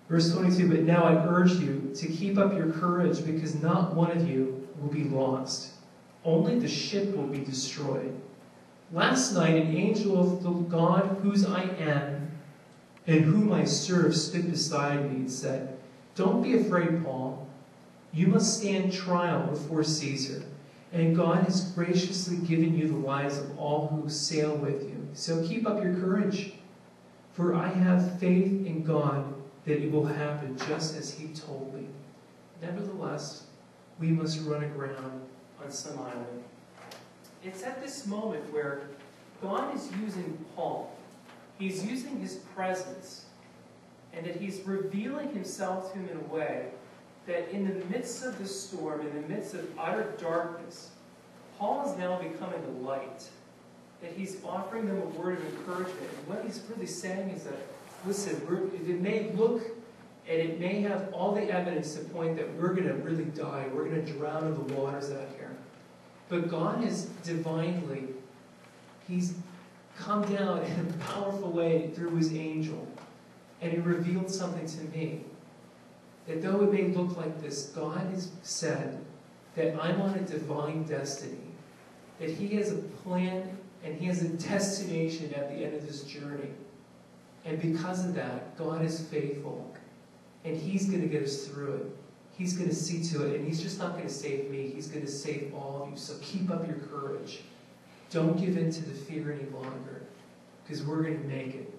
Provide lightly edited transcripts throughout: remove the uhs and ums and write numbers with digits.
Verse 22, but now I urge you to keep up your courage, because not one of you will be lost. Only the ship will be destroyed. Last night an angel of the God whose I am and whom I serve stood beside me and said, don't be afraid, Paul. You must stand trial before Caesar, and God has graciously given you the lives of all who sail with you. So keep up your courage, for I have faith in God that it will happen just as he told me. Nevertheless, we must run aground on some island. It's at this moment where God is using Paul. He's using his presence, and that he's revealing himself to him in a way that in the midst of the storm, in the midst of utter darkness, Paul is now becoming a light. That he's offering them a word of encouragement. And what he's really saying is that, listen, it may look and it may have all the evidence to point that we're going to really die. We're going to drown in the waters out here. But God is divinely, he's come down in a powerful way through his angel. And he revealed something to me. That though it may look like this, God has said that I'm on a divine destiny. That he has a plan and he has a destination at the end of this journey. And because of that, God is faithful. And he's going to get us through it. He's going to see to it. And he's just not going to save me. He's going to save all of you. So keep up your courage. Don't give in to the fear any longer. Because we're going to make it.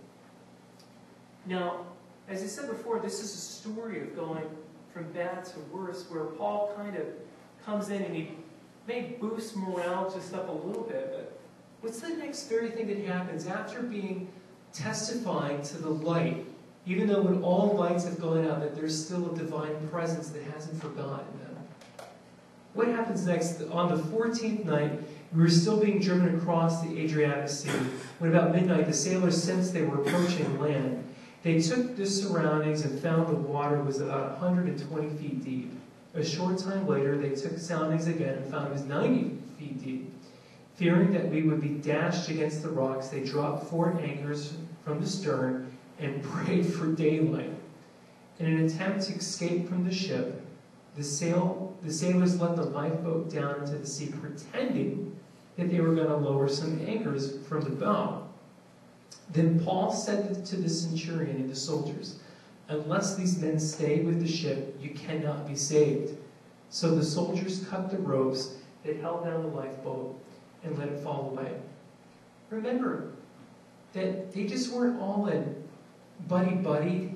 Now, as I said before, this is a story of going from bad to worse, where Paul kind of comes in and he may boost morale just up a little bit. But what's the next very thing that happens after testifying to the light? Even though when all lights have gone out, that there's still a divine presence that hasn't forgotten them. What happens next? On the 14th night, we were still being driven across the Adriatic Sea. When about midnight, the sailors sensed they were approaching land. They took the surroundings and found the water was about 120 feet deep. A short time later, they took soundings again and found it was 90 feet deep. Fearing that we would be dashed against the rocks, they dropped 4 anchors from the stern and prayed for daylight. In an attempt to escape from the ship, the sailors let the lifeboat down into the sea, pretending that they were going to lower some anchors from the bow. Then Paul said to the centurion and the soldiers, unless these men stay with the ship, you cannot be saved. So the soldiers cut the ropes that held down the lifeboat and let it fall away. Remember that they just weren't all in buddy-buddy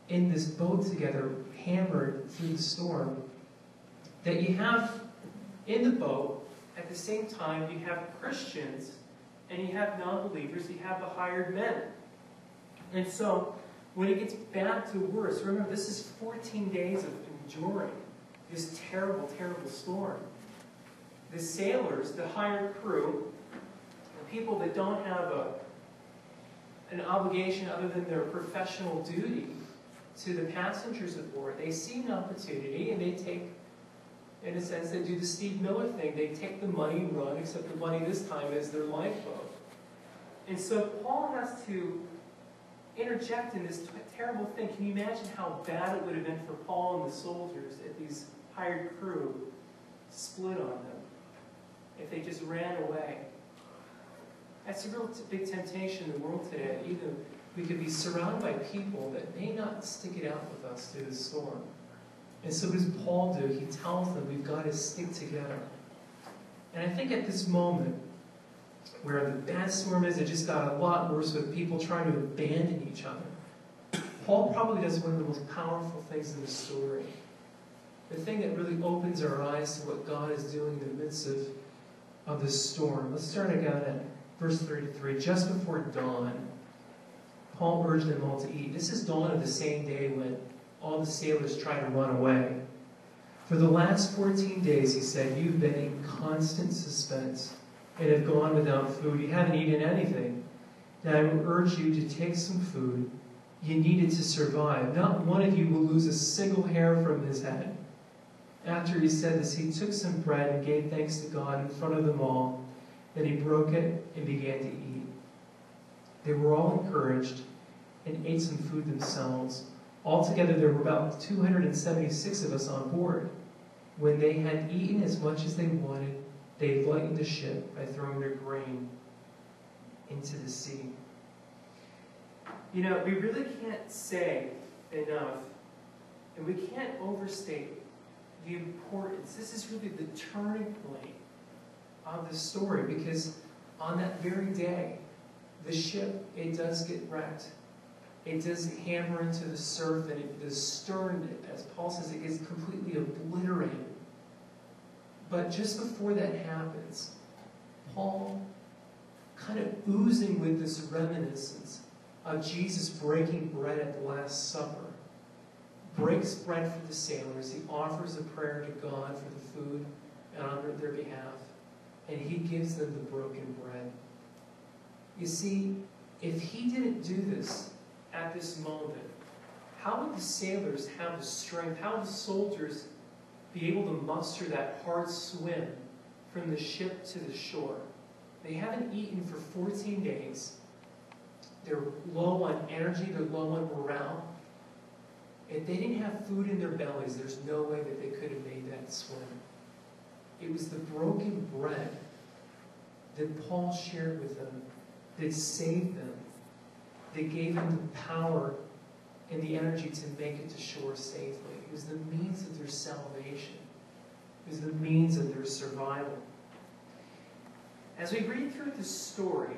in this boat together, hammered through the storm. That you have in the boat, at the same time, you have Christians and you have non-believers, you have the hired men. And so, when it gets bad to worse, remember, this is 14 days of enduring this terrible, terrible storm. The sailors, the hired crew, the people that don't have an obligation other than their professional duty to the passengers aboard, they see an opportunity and they take, in a sense, they do the Steve Miller thing. They take the money and run, except the money this time is their lifeboat. And so Paul has to interject in this terrible thing. Can you imagine how bad it would have been for Paul and the soldiers if these hired crew split on them, if they just ran away? That's a real big temptation in the world today. Either we could be surrounded by people that may not stick it out with us through the storm. And so what does Paul do? He tells them we've got to stick together. And I think at this moment, where the bad storm is, it just got a lot worse with people trying to abandon each other. Paul probably does one of the most powerful things in the story. The thing that really opens our eyes to what God is doing in the midst of the storm. Let's start again at verse 33. Just before dawn, Paul urged them all to eat. This is dawn of the same day when all the sailors tried to run away. For the last 14 days, he said, you've been in constant suspense and have gone without food. You haven't eaten anything. Now I will urge you to take some food. You need it to survive. Not one of you will lose a single hair from his head. After he said this, he took some bread and gave thanks to God in front of them all. Then he broke it and began to eat. They were all encouraged and ate some food themselves. Altogether, there were about 276 of us on board. When they had eaten as much as they wanted, they lightened the ship by throwing their grain into the sea. You know, we really can't say enough, and we can't overstate the importance. This is really the turning point of the story, because on that very day, the ship, it does get wrecked. It does hammer into the surf, and the stern, as Paul says, it gets completely obliterated. But just before that happens, Paul, kind of oozing with this reminiscence of Jesus breaking bread at the Last Supper, breaks bread for the sailors. He offers a prayer to God for the food and on their behalf, and he gives them the broken bread. You see, if he didn't do this at this moment, how would the sailors have the strength? How would the soldiers be able to muster that hard swim from the ship to the shore? They haven't eaten for 14 days. They're low on energy. They're low on morale. If they didn't have food in their bellies, there's no way that they could have made that swim. It was the broken bread that Paul shared with them that saved them, that gave them the power and the energy to make it to shore safely. It was the means of their salvation. It was the means of their survival. As we read through this story,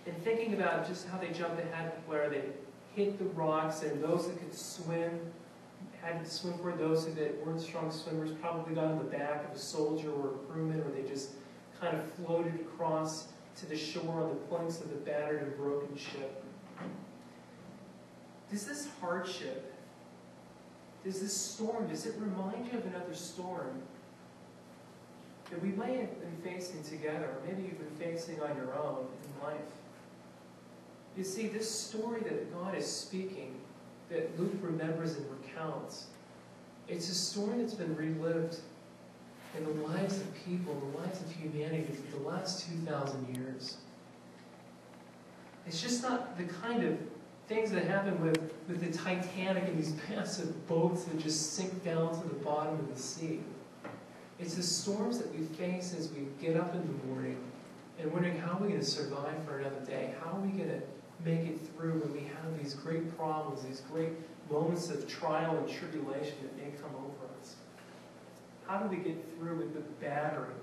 and thinking about just how they jumped ahead where they hit the rocks, and those that could swim had to swim for, those that weren't strong swimmers probably got on the back of a soldier or a crewman, or they just kind of floated across to the shore on the planks of the battered and broken ship. Does this hardship, does this storm, does it remind you of another storm that we may have been facing together, or maybe you've been facing on your own in life? You see, this story that God is speaking, that Luke remembers and recounts, it's a story that's been relived in the lives of people, in the lives of humanity for the last 2,000 years. It's just not the kind of things that happen with the Titanic and these massive boats that just sink down to the bottom of the sea. It's the storms that we face as we get up in the morning and wondering, how are we going to survive for another day? How are we going to make it through when we have these great problems, these great moments of trial and tribulation that may come over us? How do we get through with the battering,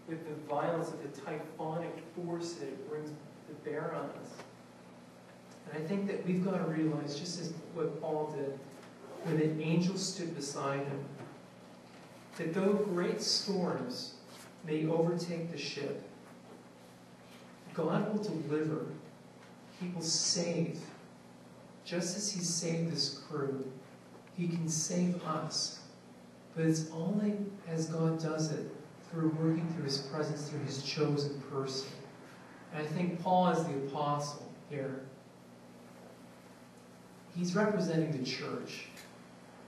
with the violence of the typhonic force that it brings to bear on us? And I think that we've got to realize, just as what Paul did, when an angel stood beside him, that though great storms may overtake the ship, God will deliver. He will save. Just as he saved this crew, he can save us. But it's only as God does it, through working through his presence, through his chosen person. And I think Paul, as the apostle here, he's representing the church.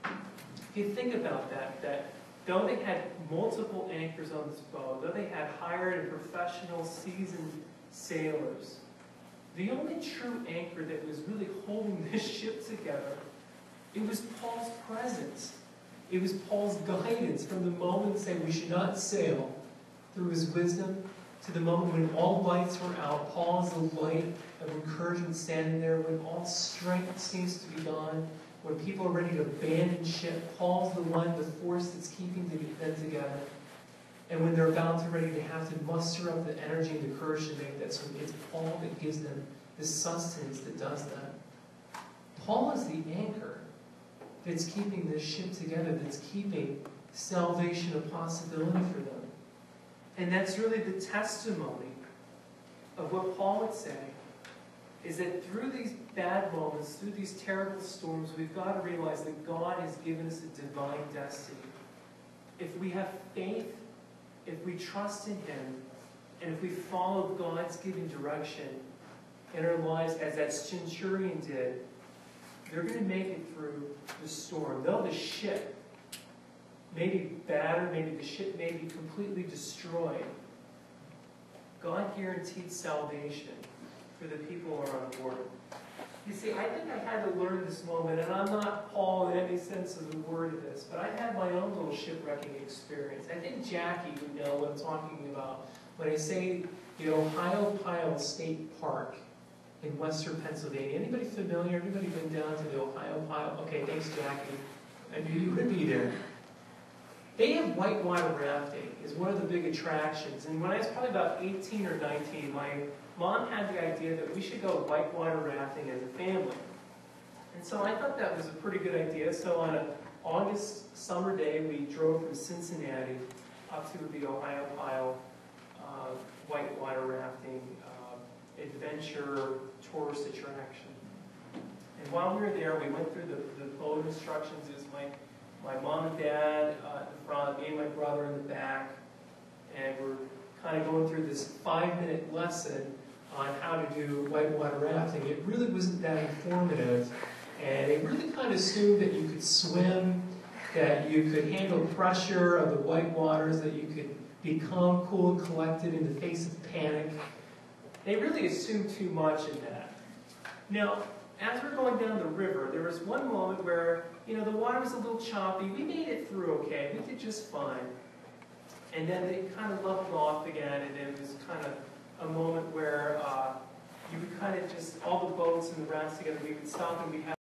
If you think about that though they had multiple anchors on this boat, though they had hired and professional seasoned sailors, the only true anchor that was really holding this ship together, it was Paul's presence. It was Paul's guidance from the moment saying we should not sail, through his wisdom, to the moment when all lights were out. Paul is the light of encouragement standing there. When all strength seems to be gone, when people are ready to abandon ship, Paul's the one, the force that's keeping them together. And when they're about to ready to have to muster up the energy and the courage to make that swim, it's Paul that gives them the sustenance that does that. Paul is the anchor that's keeping this ship together, that's keeping salvation a possibility for them. And that's really the testimony of what Paul would say, is that through these bad moments, through these terrible storms, we've got to realize that God has given us a divine destiny. If we have faith, if we trust in him, and if we follow God's given direction in our lives as that centurion did, they're going to make it through the storm. Though the ship may be battered, maybe the ship may be completely destroyed, God guaranteed salvation for the people who are on board. You see, I think I had to learn this moment, and I'm not Paul in any sense of the word of this, but I had my own little shipwrecking experience. I think Jackie would know what I'm talking about when I say the Ohio Pile State Park in western Pennsylvania. Anybody familiar? Anybody been down to the Ohio Pile? Okay, thanks, Jackie. I knew you would be there. They have whitewater rafting is one of the big attractions. And when I was probably about 18 or 19, my mom had the idea that we should go whitewater rafting as a family. And so I thought that was a pretty good idea. So on an August summer day, we drove from Cincinnati up to the Ohio Pile whitewater rafting adventure tourist attraction. And while we were there, we went through the boat instructions. It was my mom and dad at the front, me and my brother in the back, and we're kind of going through this 5-minute lesson on how to do whitewater rafting. It really wasn't that informative, and it really kind of assumed that you could swim, that you could handle pressure of the white waters, that you could be calm, cool, and collected in the face of panic. They really assumed too much in that. Now, as we're going down the river, there was one moment where, the water was a little choppy. We made it through okay. We did just fine. And then they kind of leveled off again, and it was kind of a moment where you would kind of just, all the boats and the rafts together, we would stop and we'd have